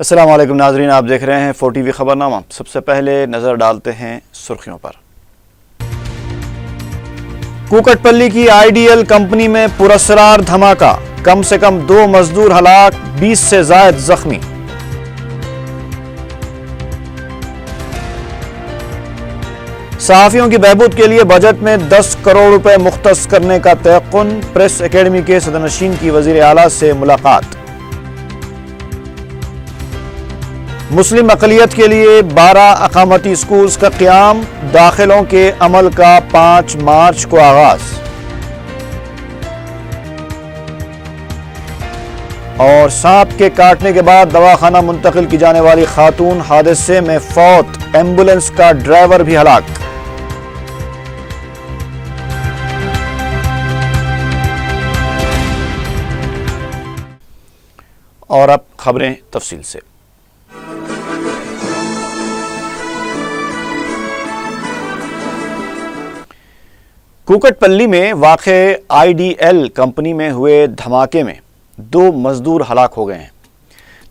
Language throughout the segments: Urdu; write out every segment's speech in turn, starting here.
السلام علیکم ناظرین، آپ دیکھ رہے ہیں 4TV خبرنامہ۔ سب سے پہلے نظر ڈالتے ہیں سرخیوں پر۔ کوکٹ پلی کی آئی ڈی ایل کمپنی میں پراسرار دھماکہ، کم سے کم 2 مزدور ہلاک، 20 سے زائد زخمی۔ صحافیوں کی بہبود کے لیے بجٹ میں 10 کروڑ روپے مختص کرنے کا تیقن، پریس اکیڈمی کے صدرنشین کی وزیر اعلیٰ سے ملاقات۔ مسلم اقلیت کے لیے 12 اقامتی اسکولز کا قیام، داخلوں کے عمل کا 5 مارچ کو آغاز۔ اور سانپ کے کاٹنے کے بعد دواخانہ منتقل کی جانے والی خاتون حادثے میں فوت، ایمبولینس کا ڈرائیور بھی ہلاک۔ اور اب خبریں تفصیل سے۔ کوکٹ پلی میں واقع آئی ڈی ایل کمپنی میں ہوئے دھماکے میں 2 مزدور ہلاک ہو گئے ہیں۔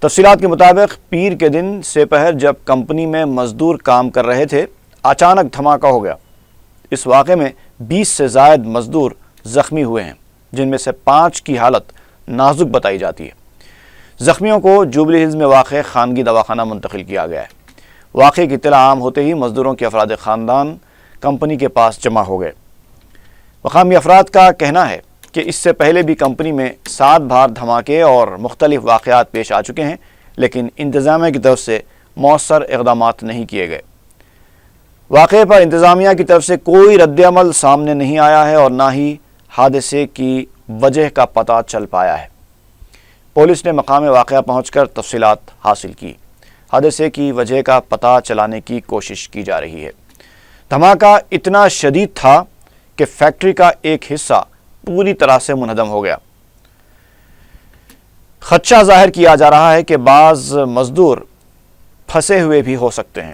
تفصیلات کے مطابق پیر کے دن سے پہر جب کمپنی میں مزدور کام کر رہے تھے، اچانک دھماکہ ہو گیا۔ اس واقعے میں 20 سے زائد مزدور زخمی ہوئے ہیں، جن میں سے 5 کی حالت نازک بتائی جاتی ہے۔ زخمیوں کو جوبلی ہلز میں واقع خانگی دواخانہ منتقل کیا گیا ہے۔ واقعے کی اطلاع عام ہوتے ہی مزدوروں کے افراد خاندان کمپنی کے پاس جمع ہو گئے۔ مقامی افراد کا کہنا ہے کہ اس سے پہلے بھی کمپنی میں 7 بار دھماکے اور مختلف واقعات پیش آ چکے ہیں، لیکن انتظامیہ کی طرف سے مؤثر اقدامات نہیں کیے گئے۔ واقعے پر انتظامیہ کی طرف سے کوئی رد عمل سامنے نہیں آیا ہے اور نہ ہی حادثے کی وجہ کا پتہ چل پایا ہے۔ پولیس نے مقام واقعہ پہنچ کر تفصیلات حاصل کی۔ حادثے کی وجہ کا پتہ چلانے کی کوشش کی جا رہی ہے۔ دھماکہ اتنا شدید تھا کہ فیکٹری کا ایک حصہ پوری طرح سے منہدم ہو گیا۔ خدشہ ظاہر کیا جا رہا ہے کہ بعض مزدور پھنسے ہوئے بھی ہو سکتے ہیں۔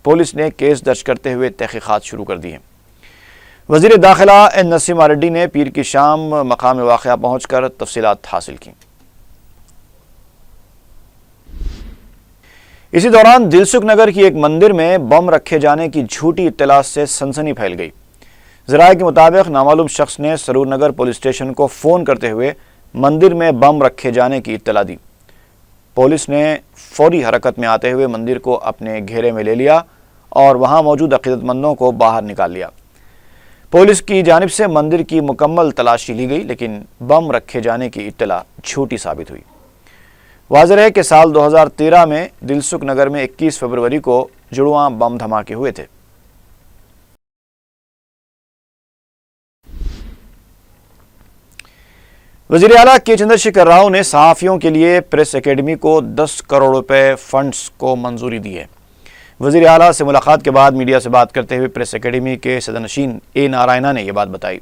پولیس نے کیس درج کرتے ہوئے تحقیقات شروع کر دی ہیں۔ وزیر داخلہ این نرسمہا ریڈی نے پیر کی شام مقام واقعہ پہنچ کر تفصیلات حاصل کی۔ اسی دوران دلسکھ نگر کی ایک مندر میں بم رکھے جانے کی جھوٹی اطلاع سے سنسنی پھیل گئی۔ ذرائع کے مطابق نامعلوم شخص نے سرور نگر پولیس اسٹیشن کو فون کرتے ہوئے مندر میں بم رکھے جانے کی اطلاع دی۔ پولیس نے فوری حرکت میں آتے ہوئے مندر کو اپنے گھیرے میں لے لیا اور وہاں موجود عقیدت مندوں کو باہر نکال لیا۔ پولیس کی جانب سے مندر کی مکمل تلاشی لی گئی، لیکن بم رکھے جانے کی اطلاع جھوٹی ثابت ہوئی۔ واضح ہے کہ سال 2013 میں دلسکھ نگر میں 21 فروری کو جڑواں بم دھماکے ہوئے تھے۔ وزیر اعلیٰ کے چندر شیکھر راؤ نے صحافیوں کے لیے پریس اکیڈمی کو 10 کروڑ روپے فنڈز کو منظوری دی ہے۔ وزیر اعلیٰ سے ملاقات کے بعد میڈیا سے بات کرتے ہوئے پریس اکیڈمی کے صدرنشین اے نارائنا نے یہ بات بتائی۔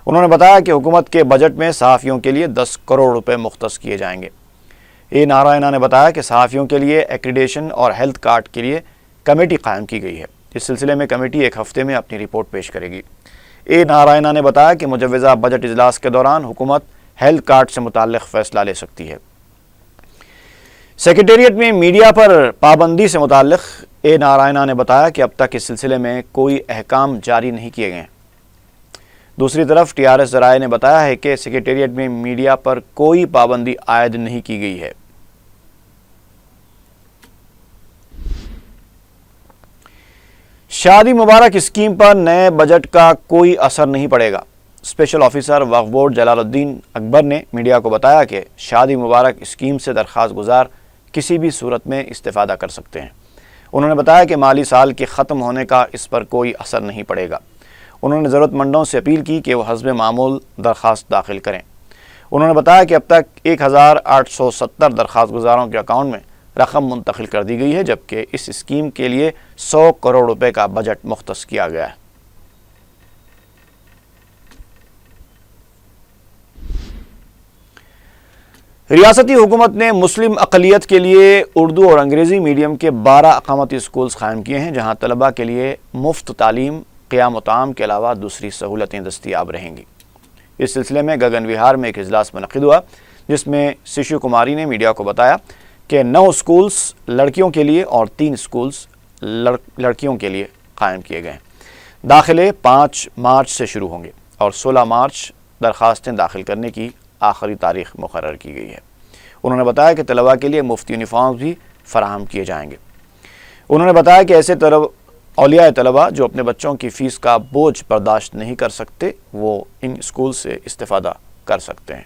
انہوں نے بتایا کہ حکومت کے بجٹ میں صحافیوں کے لیے 10 کروڑ روپے مختص کیے جائیں گے۔ اے نارائنا نے بتایا کہ صحافیوں کے لیے ایکریڈیشن اور ہیلتھ کارڈ کے لیے کمیٹی قائم کی گئی ہے۔ اس سلسلے میں کمیٹی ایک ہفتے میں اپنی رپورٹ پیش کرے گی۔ اے نارائنا نے بتایا کہ مجوزہ بجٹ اجلاس کے دوران حکومت ہیلتھ کارڈ سے متعلق فیصلہ لے سکتی ہے۔ سیکریٹریٹ میں میڈیا پر پابندی سے متعلق اے نارائنا نے بتایا کہ اب تک اس سلسلے میں کوئی احکام جاری نہیں کیے گئے ہیں۔ دوسری طرف ٹی آر ایس ذرائع نے بتایا ہے کہ سیکریٹریٹ میں میڈیا پر کوئی پابندی عائد نہیں کی گئی ہے۔ شادی مبارک اسکیم پر نئے بجٹ کا کوئی اثر نہیں پڑے گا۔ اسپیشل آفیسر وقف بورڈ جلال الدین اکبر نے میڈیا کو بتایا کہ شادی مبارک اسکیم سے درخواست گزار کسی بھی صورت میں استفادہ کر سکتے ہیں۔ انہوں نے بتایا کہ مالی سال کے ختم ہونے کا اس پر کوئی اثر نہیں پڑے گا۔ انہوں نے ضرورت مندوں سے اپیل کی کہ وہ حسب معمول درخواست داخل کریں۔ انہوں نے بتایا کہ اب تک 1870 درخواست گزاروں کے اکاؤنٹ میں رقم منتقل کر دی گئی ہے، جبکہ اس اسکیم کے لیے 100 کروڑ روپے کا بجٹ مختص کیا گیا ہے۔ ریاستی حکومت نے مسلم اقلیت کے لیے اردو اور انگریزی میڈیم کے 12 اقامتی اسکولز قائم کیے ہیں، جہاں طلباء کے لیے مفت تعلیم، قیام و طعام کے علاوہ دوسری سہولتیں دستیاب رہیں گی۔ اس سلسلے میں گگن وہار میں ایک اجلاس منعقد ہوا، جس میں سشو کماری نے میڈیا کو بتایا کہ 9 اسکولز لڑکیوں کے لیے اور 3 اسکولز لڑکیوں کے لیے قائم کیے گئے ہیں۔ داخلے 5 مارچ سے شروع ہوں گے اور 16 مارچ درخواستیں داخل کرنے کی آخری تاریخ مقرر کی گئی ہے۔ انہوں نے بتایا کہ طلباء کے لیے مفت یونیفارم بھی فراہم کیے جائیں گے۔ انہوں نے بتایا کہ ایسے اولیاء طلباء جو اپنے بچوں کی فیس کا بوجھ برداشت نہیں کر سکتے وہ ان اسکول سے استفادہ کر سکتے ہیں۔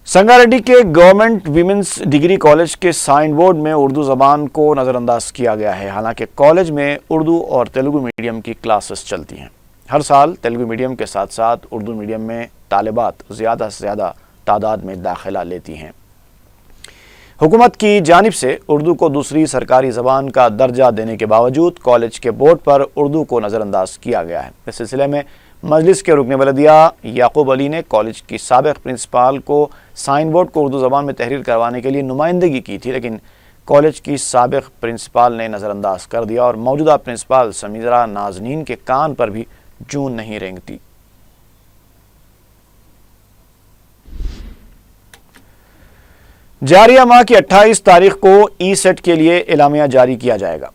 سنگاریڈی کے گورنمنٹ ویمنز ڈگری کالج کے سائن بورڈ میں اردو زبان کو نظر انداز کیا گیا ہے، حالانکہ کالج میں اردو اور تیلگو میڈیم کی کلاسز چلتی ہیں۔ ہر سال تیلگو میڈیم کے ساتھ ساتھ اردو میڈیم میں طالبات زیادہ سے زیادہ تعداد میں داخلہ لیتی ہیں۔ حکومت کی جانب سے اردو کو دوسری سرکاری زبان کا درجہ دینے کے باوجود کالج کے بورڈ پر اردو کو نظر انداز کیا گیا ہے۔ اس سلسلے میں مجلس کے رکن بلدیہ یعقوب علی نے کالج کی سابق پرنسپال کو سائن بورڈ کو اردو زبان میں تحریر کروانے کے لیے نمائندگی کی تھی، لیکن کالج کی سابق پرنسپال نے نظر انداز کر دیا اور موجودہ پرنسپال سمیرہ نازنین کے کان پر بھی جون نہیں رینگتی۔ جاریہ ماہ کی 28 تاریخ کو ای سیٹ کے لیے اعلامیہ جاری کیا جائے گا۔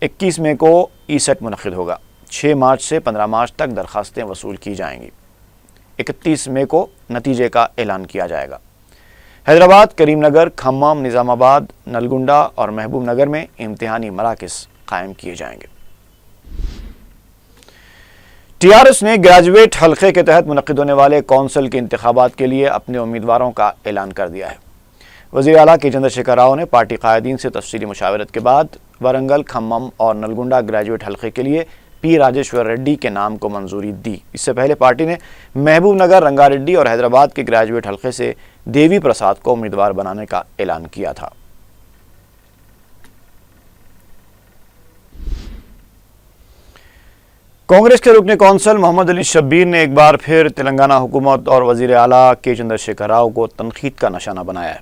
21 مئی کو ای سیٹ منعقد ہوگا۔ 6 مارچ سے 15 مارچ تک درخواستیں وصول کی جائیں گی۔ 31 مئی کو نتیجے کا اعلان کیا جائے گا۔ حیدرآباد، کریم نگر، کھمم، نظام آباد، نلگنڈا اور محبوب نگر میں امتحانی مراکز قائم کیے جائیں گے۔ ٹی آر ایس نے گریجویٹ حلقے کے تحت منعقد ہونے والے کونسل کے انتخابات کے لیے اپنے امیدواروں کا اعلان کر دیا ہے۔ وزیر اعلیٰ کے چندر شیکھر راؤ نے پارٹی قائدین سے تفصیلی مشاورت کے بعد ورنگل، کھمم اور نلگنڈا گریجویٹ حلقے کے لیے پی راجیشور ریڈی کے نام کو منظوری دی۔ اس سے پہلے پارٹی نے محبوب نگر، رنگا ریڈی اور حیدرآباد کے گریجویٹ حلقے سے دیوی پرساد کو امیدوار بنانے کا اعلان کیا تھا۔ کانگریس کے رکن کونسل محمد علی شبیر نے ایک بار پھر تلنگانہ حکومت اور وزیر اعلیٰ کے چندر شیکھر راؤ کو تنقید کا نشانہ بنایا ہے۔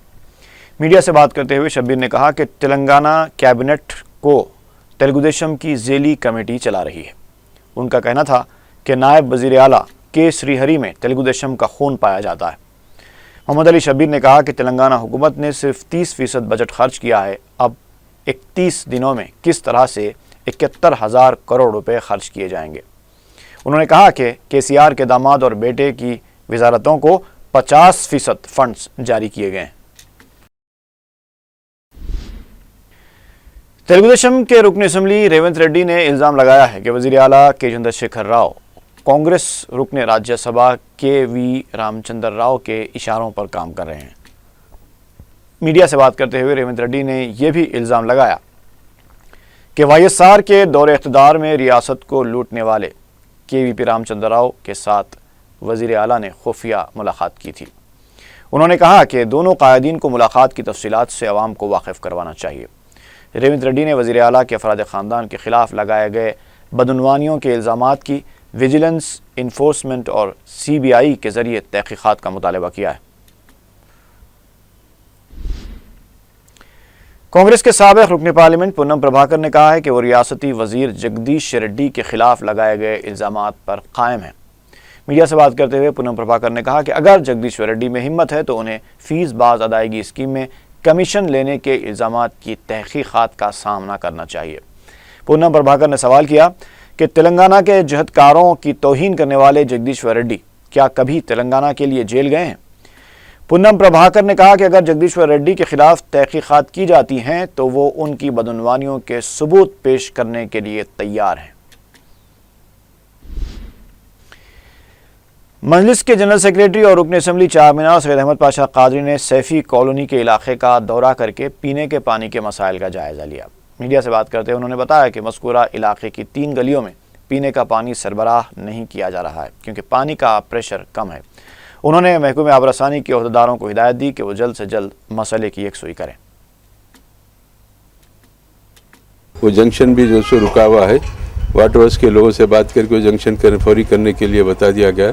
میڈیا سے بات کرتے ہوئے شبیر نے کہا کہ تلنگانہ کیبنٹ کو تیلگو دیشم کی ذیلی کمیٹی چلا رہی ہے۔ ان کا کہنا تھا کہ نائب وزیر اعلیٰ کے سری ہری میں تیلگو دیشم کا خون پایا جاتا ہے۔ محمد علی شبیر نے کہا کہ تلنگانہ حکومت نے صرف 30% بجٹ خرچ کیا ہے، اب 31 دنوں میں کس طرح سے 71,000 کروڑ روپے خرچ کیے جائیں گے۔ انہوں نے کہا کہ KCR کے داماد اور بیٹے کی وزارتوں کو 50% فنڈز جاری کیے گئے ہیں۔ تیلگو دیشم کے رکن اسمبلی ریونت ریڈی نے الزام لگایا ہے کہ وزیر اعلیٰ کے چندر شیکھر راؤ کانگریس رکن راجیہ سبھا کے وی رام چندر راؤ کے اشاروں پر کام کر رہے ہیں۔ میڈیا سے بات کرتے ہوئے ریونت ریڈی نے یہ بھی الزام لگایا کہ YSR کے دور اقتدار میں ریاست کو لوٹنے والے KVP رام چندر راؤ کے ساتھ وزیر اعلیٰ نے خفیہ ملاقات کی تھی۔ انہوں نے کہا کہ دونوں قائدین کو ملاقات کی تفصیلات سے عوام کو واقف کروانا چاہیے۔ ریونت ریڈی نے وزیر اعلیٰ کے افراد خاندان کے خلاف لگائے گئے بدعنوانیوں کے الزامات کی ویجیلنس، انفورسمنٹ اور CBI کے ذریعے تحقیقات کا مطالبہ کیا ہے۔ کانگریس کے سابق رکن پارلیمنٹ پونم پربھاکر نے کہا ہے کہ وہ ریاستی وزیر جگدیش ریڈی کے خلاف لگائے گئے الزامات پر قائم ہیں۔ میڈیا سے بات کرتے ہوئے پونم پربھاکر نے کہا کہ اگر جگدیش ریڈی میں ہمت ہے تو انہیں فیس باز ادائیگی اسکیم میں کمیشن لینے کے الزامات کی تحقیقات کا سامنا کرنا چاہیے۔ پونم پربھاکر نے سوال کیا کہ تلنگانہ کے جہدکاروں کی توہین کرنے والے جگدیشور ریڈی کیا کبھی تلنگانہ کے لیے جیل گئے ہیں؟ پونم پربھاکر نے کہا کہ اگر جگدیشور ریڈی کے خلاف تحقیقات کی جاتی ہیں تو وہ ان کی بدعنوانیوں کے ثبوت پیش کرنے کے لیے تیار ہیں۔ مجلس کے جنرل سیکریٹری اور رکن اسمبلی چارمینار سید احمد پاشا قادری نے سیفی کالونی کے علاقے کا دورہ کر کے پینے کے پانی کے مسائل کا جائزہ لیا۔ میڈیا سے بات کرتے ہوئے انہوں نے بتایا کہ مذکورہ علاقے کی 3 گلیوں میں پینے کا پانی سربراہ نہیں کیا جا رہا ہے کیونکہ پانی کا پریشر کم ہے۔ انہوں نے محکمہ آب رسانی کے عہدیداروں کو ہدایت دی کہ وہ جلد سے جلد مسئلے کی یکسوئی کریں۔ وہ جنکشن بھی جو سو رکا ہوا ہے، واٹر ورکس کے لوگوں سے بات کر کے وہ جنکشن فوری کرنے کے لیے بتا دیا گیا۔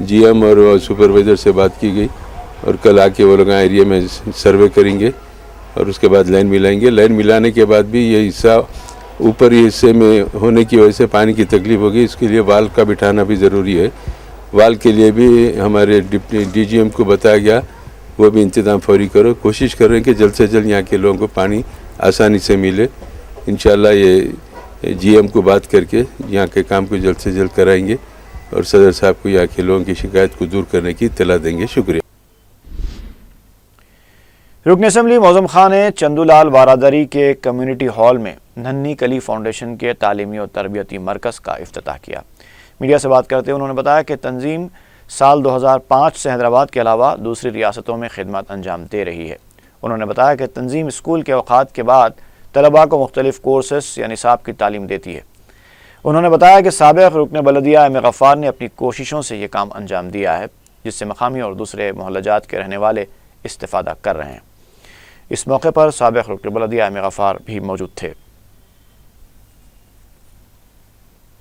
GM اور سپروائزر سے بات کی گئی اور کل آ کے وہ لوگ ایریا میں سروے کریں گے اور اس کے بعد لائن ملائیں گے۔ لائن ملانے کے بعد بھی یہ حصہ اوپری حصے میں ہونے کی وجہ سے پانی کی تکلیف ہوگی، اس کے لیے وال کا بٹھانا بھی ضروری ہے وال کے لیے بھی ہمارے ڈپٹی ڈی جی ایم کو بتایا گیا، وہ بھی انتظام فوری کرو. کوشش کر رہے ہیں کہ جلد سے جلد یہاں کے لوگوں کو پانی آسانی سے ملے. انشاءاللہ یہ جی ایم کو بات کر کے یہاں کے کام کو جلد سے جلد کرائیں گے اور صدر صاحب کو یہاں کے لوگوں کی شکایت کو دور کرنے کی اطلاع دیں گے. شکریہ. رکن اسمبلی معظم خان نے چندو لال بارادری کے کمیونٹی ہال میں ننھی کلی فاؤنڈیشن کے تعلیمی اور تربیتی مرکز کا افتتاح کیا. میڈیا سے بات کرتے ہوئے انہوں نے بتایا کہ تنظیم سال 2005 سے حیدرآباد کے علاوہ دوسری ریاستوں میں خدمات انجام دے رہی ہے. انہوں نے بتایا کہ تنظیم اسکول کے اوقات کے بعد طلباء کو مختلف کورسز یا نصاب کی تعلیم دیتی ہے. انہوں نے بتایا کہ سابق رکن بلدیہ ایم غفار نے اپنی کوششوں سے یہ کام انجام دیا ہے، جس سے مقامی اور دوسرے محلہ جات کے رہنے والے استفادہ کر رہے ہیں. اس موقع پر سابق رکن بلدیہ ایم غفار بھی موجود تھے.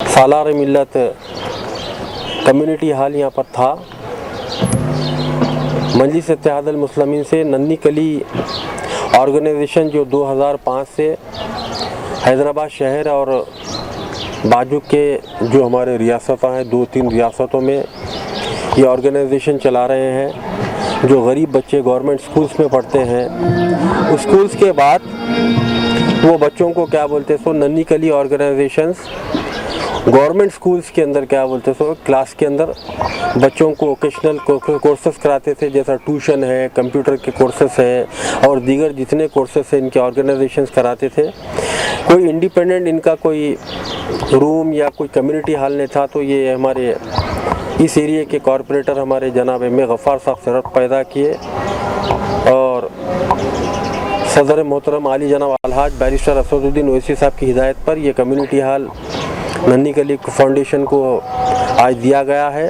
سالار ملت کمیونٹی ہال یہاں پر تھا. مجلس اتحاد المسلمین سے ننھی کلی آرگنائزیشن جو 2005 سے حیدرآباد شہر اور باجو کے جو ہمارے ریاستیں ہیں 2-3 ریاستوں میں یہ آرگنائزیشن چلا رہے ہیں. جو غریب بچے گورنمنٹ سکولز میں پڑھتے ہیں، اسکولز کے بعد وہ بچوں کو کیا بولتے سو ننھی کلی آرگنائزیشنز گورنمنٹ سکولز کے اندر کیا بولتے سو کلاس کے اندر بچوں کو ووکیشنل کورسز کراتے تھے، جیسا ٹیوشن ہے، کمپیوٹر کے کورسز ہیں اور دیگر جتنے کورسز ہیں ان کے آرگنائزیشنز کراتے تھے. کوئی انڈیپینڈنٹ ان کا کوئی روم یا کوئی کمیونٹی ہال نہیں تھا. تو یہ ہمارے اس ایریے کے کارپوریٹر ہمارے جناب ایم غفار صاحب سے ربط پیدا کیے اور صدر محترم عالی جناب الحاج بیرسٹر اسد الدین اویسی صاحب کی ہدایت پر یہ کمیونٹی ہال ننھی کلی فاؤنڈیشن کو آج دیا گیا ہے.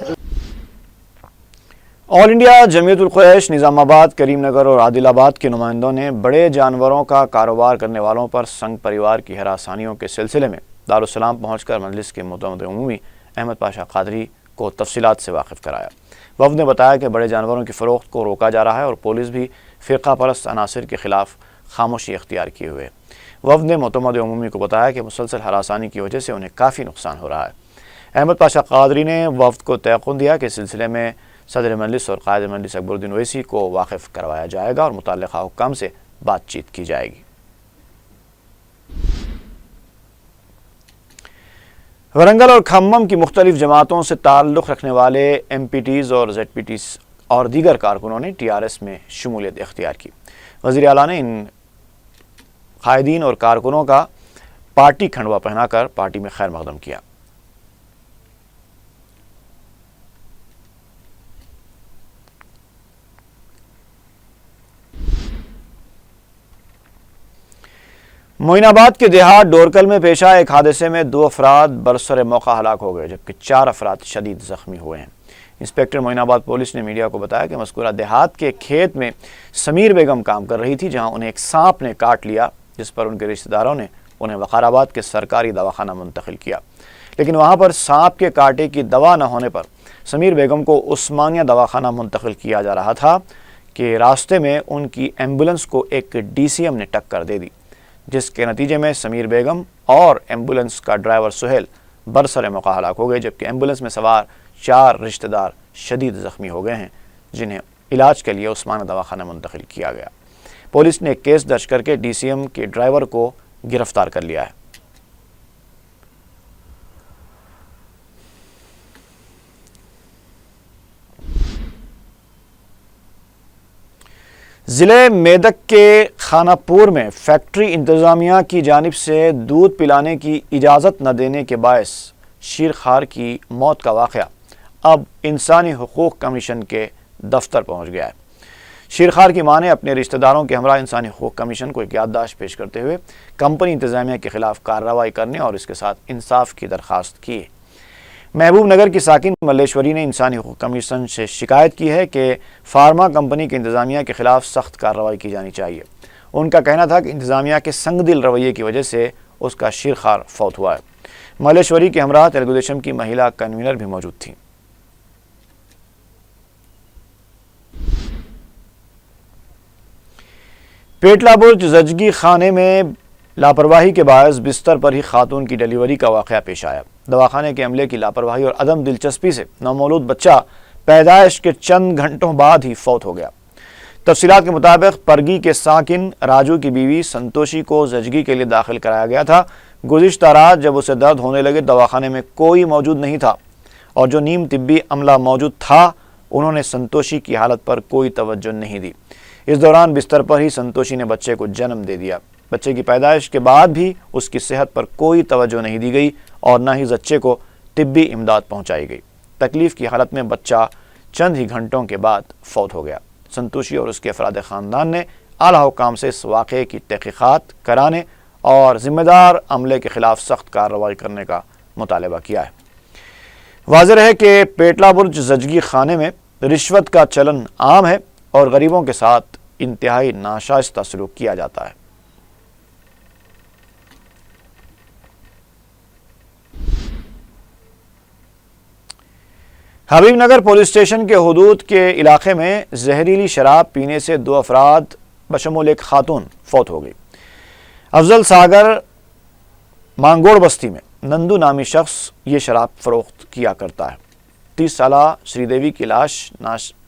آل انڈیا جمعیت القریش نظام آباد، کریم نگر اور عادل آباد کے نمائندوں نے بڑے جانوروں کا کاروبار کرنے والوں پر سنگ پریوار کی ہراسانیوں کے سلسلے میں دارالسلام پہنچ کر مجلس کے معتمد عمومی احمد پاشا قادری کو تفصیلات سے واقف کرایا. وفد نے بتایا کہ بڑے جانوروں کی فروخت کو روکا جا رہا ہے اور پولیس بھی فرقہ پرست عناصر کے خلاف خاموشی اختیار کیے ہوئے. وفد نے معتمد عمومی کو بتایا کہ مسلسل ہراسانی کی وجہ سے انہیں کافی نقصان ہو رہا ہے. احمد پاشا قادری نے وفد کو تیقن دیا کہ اس سلسلے میں صدر مجلس اور قائد مجلس اکبر الدین اویسی کو واقف کروایا جائے گا اور متعلقہ حکام سے بات چیت کی جائے گی. ورنگل اور کھمم کی مختلف جماعتوں سے تعلق رکھنے والے ایم پی ٹیز اور زیڈ پی ٹیز اور دیگر کارکنوں نے ٹی آر ایس میں شمولیت اختیار کی. وزیر اعلیٰ نے ان قائدین اور کارکنوں کا پارٹی کھنڈوا پہنا کر پارٹی میں خیر مقدم کیا. معین آباد کے دیہات ڈورکل میں پیش آئے ایک حادثے میں 2 افراد برسر موقع ہلاک ہو گئے جبکہ 4 افراد شدید زخمی ہوئے ہیں. انسپکٹر معین آباد پولیس نے میڈیا کو بتایا کہ مذکورہ دیہات کے کھیت میں سمیر بیگم کام کر رہی تھی، جہاں انہیں ایک سانپ نے کاٹ لیا، جس پر ان کے رشتہ داروں نے انہیں وقار آباد کے سرکاری دواخانہ منتقل کیا. لیکن وہاں پر سانپ کے کاٹے کی دوا نہ ہونے پر سمیر بیگم کو عثمانیہ دواخانہ منتقل کیا جا رہا تھا کہ راستے میں ان کی ایمبولنس کو ایک ڈی سی ایم نے ٹکر دے دی، جس کے نتیجے میں سمیر بیگم اور ایمبولنس کا ڈرائیور سہیل برسر موقع ہلاک ہو گئے جبکہ ایمبولنس میں سوار 4 رشتہ دار شدید زخمی ہو گئے ہیں، جنہیں علاج کے لیے عثمانیہ دواخانہ منتقل کیا گیا. پولیس نے ایک کیس درج کر کے ڈی سی ایم کے ڈرائیور کو گرفتار کر لیا ہے. ضلع میدک کے خانہ پور میں فیکٹری انتظامیہ کی جانب سے دودھ پلانے کی اجازت نہ دینے کے باعث شیرخوار کی موت کا واقعہ اب انسانی حقوق کمیشن کے دفتر پہنچ گیا ہے. شیرخوار کی ماں نے اپنے رشتہ داروں کے ہمراہ انسانی حقوق کمیشن کو ایک یادداشت پیش کرتے ہوئے کمپنی انتظامیہ کے خلاف کارروائی کرنے اور اس کے ساتھ انصاف کی درخواست کی. محبوب نگر کی ساکن ملیشوری نے انسانی حقوق کمیشن سے شکایت کی ہے کہ فارما کمپنی کے انتظامیہ کے خلاف سخت کارروائی کی جانی چاہیے. ان کا کہنا تھا کہ انتظامیہ کے سنگ دل رویے کی وجہ سے اس کا شیرخوار فوت ہوا ہے. ملیشوری کے ہمراہ تلگو دیشم کی مہیلا کنوینر بھی موجود تھیں. پیٹلا برج زچگی خانے میں لاپرواہی کے باعث بستر پر ہی خاتون کی ڈیلیوری کا واقعہ پیش آیا. دواخانے کے عملے کی لاپرواہی اور عدم دلچسپی سے نومولود بچہ پیدائش کے چند گھنٹوں بعد ہی فوت ہو گیا۔ تفصیلات کے مطابق پرگی کے ساکن راجو کی بیوی سنتوشی کو زچگی کے لیے داخل کرایا گیا تھا۔ گزشتہ رات جب اسے درد ہونے لگے دواخانے میں کوئی موجود نہیں تھا اور جو نیم طبی عملہ موجود تھا انہوں نے سنتوشی کی حالت پر کوئی توجہ نہیں دی۔ اس دوران بستر پر ہی سنتوشی نے بچے کو جنم دے دیا۔ بچے کی پیدائش کے بعد بھی اس کی صحت پر کوئی توجہ نہیں دی گئی اور نہ ہی بچے کو طبی امداد پہنچائی گئی۔ تکلیف کی حالت میں بچہ چند ہی گھنٹوں کے بعد فوت ہو گیا۔ سنتوشی اور اس کے افراد خاندان نے اعلیٰ حکام سے اس واقعے کی تحقیقات کرانے اور ذمہ دار عملے کے خلاف سخت کارروائی کرنے کا مطالبہ کیا ہے۔ واضح ہے کہ پیٹلا برج زچگی خانے میں رشوت کا چلن عام ہے اور غریبوں کے ساتھ انتہائی ناشائستہ سلوک کیا جاتا ہے۔ حبیب نگر پولیس اسٹیشن کے حدود کے علاقے میں زہریلی شراب پینے سے 2 افراد بشمول ایک خاتون فوت ہو گئی۔ افضل ساگر مانگوڑ بستی میں نندو نامی شخص یہ شراب فروخت کیا کرتا ہے۔ 30 سالہ شری دیوی کی لاش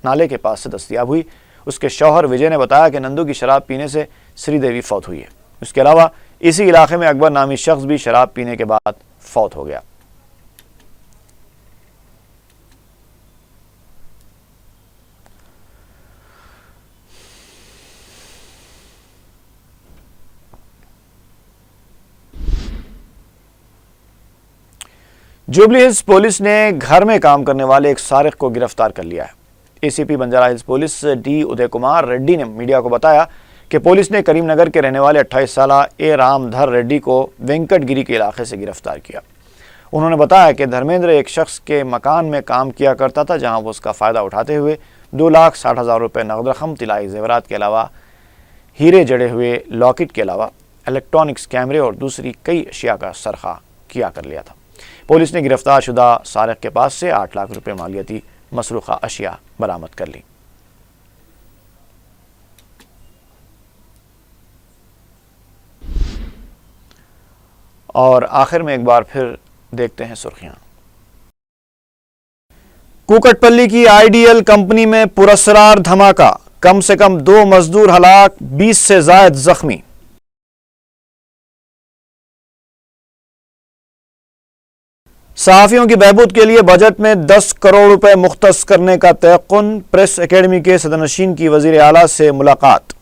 نالے کے پاس سے دستیاب ہوئی۔ اس کے شوہر وجے نے بتایا کہ نندو کی شراب پینے سے شری دیوی فوت ہوئی ہے۔ اس کے علاوہ اسی علاقے میں اکبر نامی شخص بھی شراب پینے کے بعد فوت ہو گیا۔ جوبلی ہلز پولیس نے گھر میں کام کرنے والے ایک سارق کو گرفتار کر لیا ہے۔ اے سی پی بنجارہ ہلز پولیس ڈی ادے کمار ریڈی نے میڈیا کو بتایا کہ پولیس نے کریم نگر کے رہنے والے 28 سالہ اے رام دھر ریڈی کو وینکٹ گیری کے علاقے سے گرفتار کیا۔ انہوں نے بتایا کہ دھرمیندر ایک شخص کے مکان میں کام کیا کرتا تھا جہاں وہ اس کا فائدہ اٹھاتے ہوئے 2,60,000 روپے نقد رقم، طلائی زیورات کے علاوہ ہیرے جڑے ہوئے لاکٹ کے علاوہ الیکٹرانکس کیمرے اور دوسری کئی اشیاء کا سرقہ کیا کر لیا تھا۔ پولیس نے گرفتار شدہ سارق کے پاس سے 8 لاکھ روپے مالیاتی مسروقہ اشیاء برآمد کر لی۔ اور آخر میں ایک بار پھر دیکھتے ہیں سرخیاں۔ کوکٹ پلی کی آئی ڈی ایل کمپنی میں پراسرار دھماکہ، کم سے کم 2 مزدور ہلاک، 20 سے زائد زخمی۔ صحافیوں کی بہبود کے لیے بجٹ میں 10 کروڑ روپے مختص کرنے کا تیقن، پریس اکیڈمی کے صدرنشین کی وزیر اعلیٰ سے ملاقات۔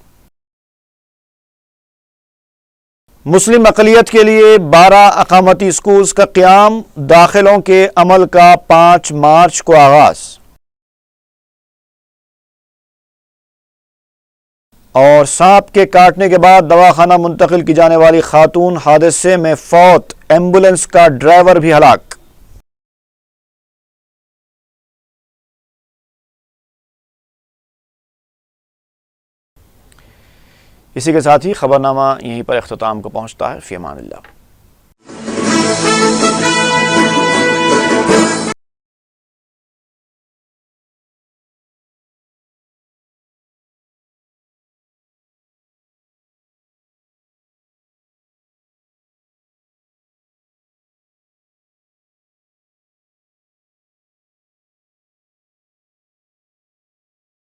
مسلم اقلیت کے لیے 12 اقامتی اسکولز کا قیام، داخلوں کے عمل کا 5 مارچ کو آغاز۔ اور سانپ کے کاٹنے کے بعد دواخانہ منتقل کی جانے والی خاتون حادثے میں فوت، ایمبولینس کا ڈرائیور بھی ہلاک۔ اسی کے ساتھ ہی خبرنامہ یہیں پر اختتام کو پہنچتا ہے۔ فی امان اللہ۔